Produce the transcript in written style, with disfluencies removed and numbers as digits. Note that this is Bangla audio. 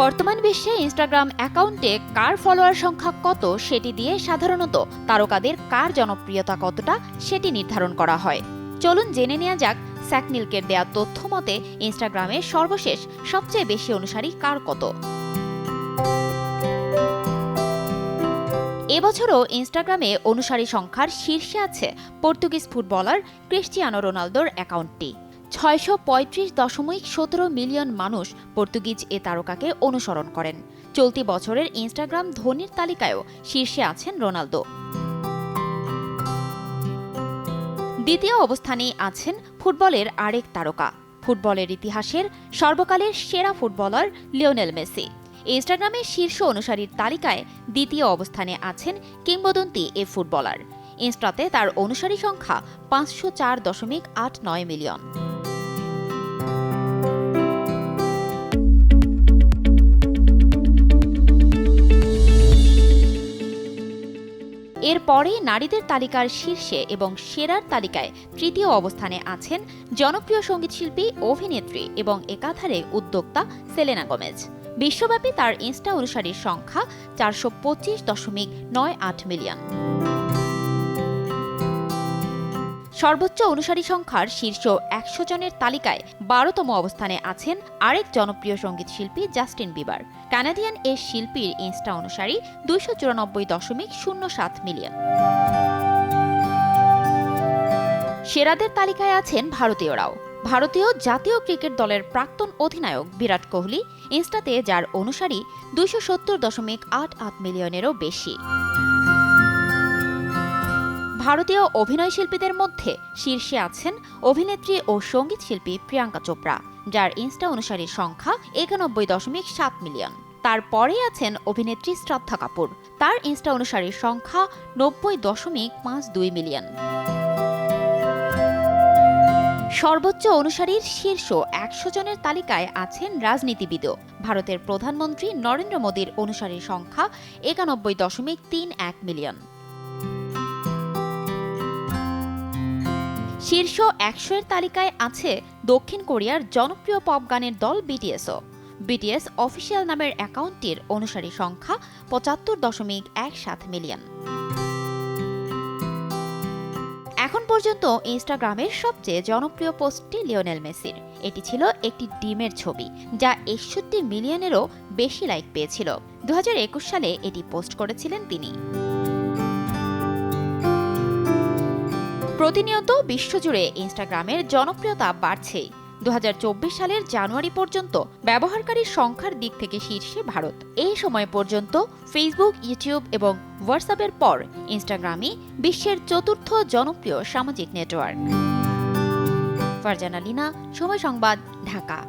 বর্তমান বিশ্বে ইনস্টাগ্রাম অ্যাকাউন্টে কার ফলোয়ার সংখ্যা কত সেটি দিয়ে সাধারণত তারকাদের কার জনপ্রিয়তা কতটা সেটি নির্ধারণ করা হয়। চলুন জেনে নেওয়া যাক স্যাকনিলকের দেয়া তথ্য মতে ইনস্টাগ্রামে সর্বশেষ সবচেয়ে বেশি অনুসারী কার কত। এবছরও ইনস্টাগ্রামে অনুসারী সংখ্যার শীর্ষে আছে পর্তুগিজ ফুটবলার ক্রিস্টিয়ানো রোনালদোর অ্যাকাউন্টটি। 635.17 মিলিয়ন মানুষ পর্তুগিজ এ তারকাকে অনুসরণ করেন। চলতি বছরের ইনস্টাগ্রাম ধনীর তালিকায়ও শীর্ষে আছেন রোনালদো। দ্বিতীয় অবস্থানেই আছেন ফুটবলের আরেক তারকা, ফুটবলের ইতিহাসের সর্বকালের সেরা ফুটবলার লিওনেল মেসি। ইনস্টাগ্রামে শীর্ষ অনুসারীর তালিকায় দ্বিতীয় অবস্থানে আছেন কিংবদন্তি এ ফুটবলার। ইনস্টাতে তার অনুসারী সংখ্যা 504.89 মিলিয়ন। এরপরে নারীদের তালিকার শীর্ষে এবং সেরার তালিকায় তৃতীয় অবস্থানে আছেন জনপ্রিয় সঙ্গীতশিল্পী, অভিনেত্রী এবং একাধারে উদ্যোক্তা সেলেনা গোমেজ। বিশ্বব্যাপী তার ইনস্টা অনুসারীর সংখ্যা 425.98 মিলিয়ন। সর্বোচ্চ অনুসারী সংখ্যার শীর্ষ 100 জনের তালিকায় 12তম অবস্থানে আছেন আরেক জনপ্রিয় সঙ্গীতশিল্পী জাস্টিন বিবার। কানাডিয়ান এ শিল্পীর ইনস্টা অনুসারী 294.07 মিলিয়ন। সেরাদের তালিকায় আছেন ভারতীয়রাও। ভারতীয় জাতীয় ক্রিকেট দলের প্রাক্তন অধিনায়ক বিরাট কোহলি ইনস্টাতে, যার অনুসারী 270.88 মিলিয়নেরও বেশি। ভারতীয় অভিনয় শিল্পীদের মধ্যে শীর্ষে আছেন অভিনেত্রী ও সঙ্গীত শিল্পী প্রিয়াঙ্কা চোপড়া, যার ইনস্টা অনুসারীর সংখ্যা 91.7 মিলিয়ন। তারপরে আছেন অভিনেত্রী শ্রদ্ধা কাপুর, তার ইনস্টা অনুসারীর সংখ্যা 90.52 মিলিয়ন। সর্বোচ্চ অনুসারীর শীর্ষ 100 জনের তালিকায় আছেন রাজনীতিবিদও। ভারতের প্রধানমন্ত্রী নরেন্দ্র মোদীর অনুসারীর সংখ্যা 91.31 মিলিয়ন। শীর্ষ 100 এর তালিকায় আছে দক্ষিণ কোরিয়ার জনপ্রিয় পপ গানের দল বিটিএসও। বিটিএস অফিসিয়াল নামের অ্যাকাউন্টটির অনুসারী সংখ্যা 75.17 মিলিয়ন। এখন পর্যন্ত ইনস্টাগ্রামের সবচেয়ে জনপ্রিয় পোস্টটি লিওনেল মেসির। এটি ছিল একটি ডিমের ছবি, যা 61 মিলিয়নেরও বেশি লাইক পেয়েছিল। 2021 সালে এটি পোস্ট করেছিলেন তিনি। প্রতিনিয়ত বিশ্বজুড়ে ইনস্টাগ্রামের জনপ্রিয়তা বাড়ছেই। 2024 সালের জানুয়ারি পর্যন্ত ব্যবহারকারীর সংখ্যার দিক থেকে শীর্ষে ভারত। এই সময় পর্যন্ত ফেসবুক, ইউটিউব এবং হোয়াটসঅ্যাপের পর ইনস্টাগ্রামই বিশ্বের চতুর্থ জনপ্রিয় সামাজিক নেটওয়ার্ক। ফারজানা লিনা, সময় সংবাদ, ঢাকা।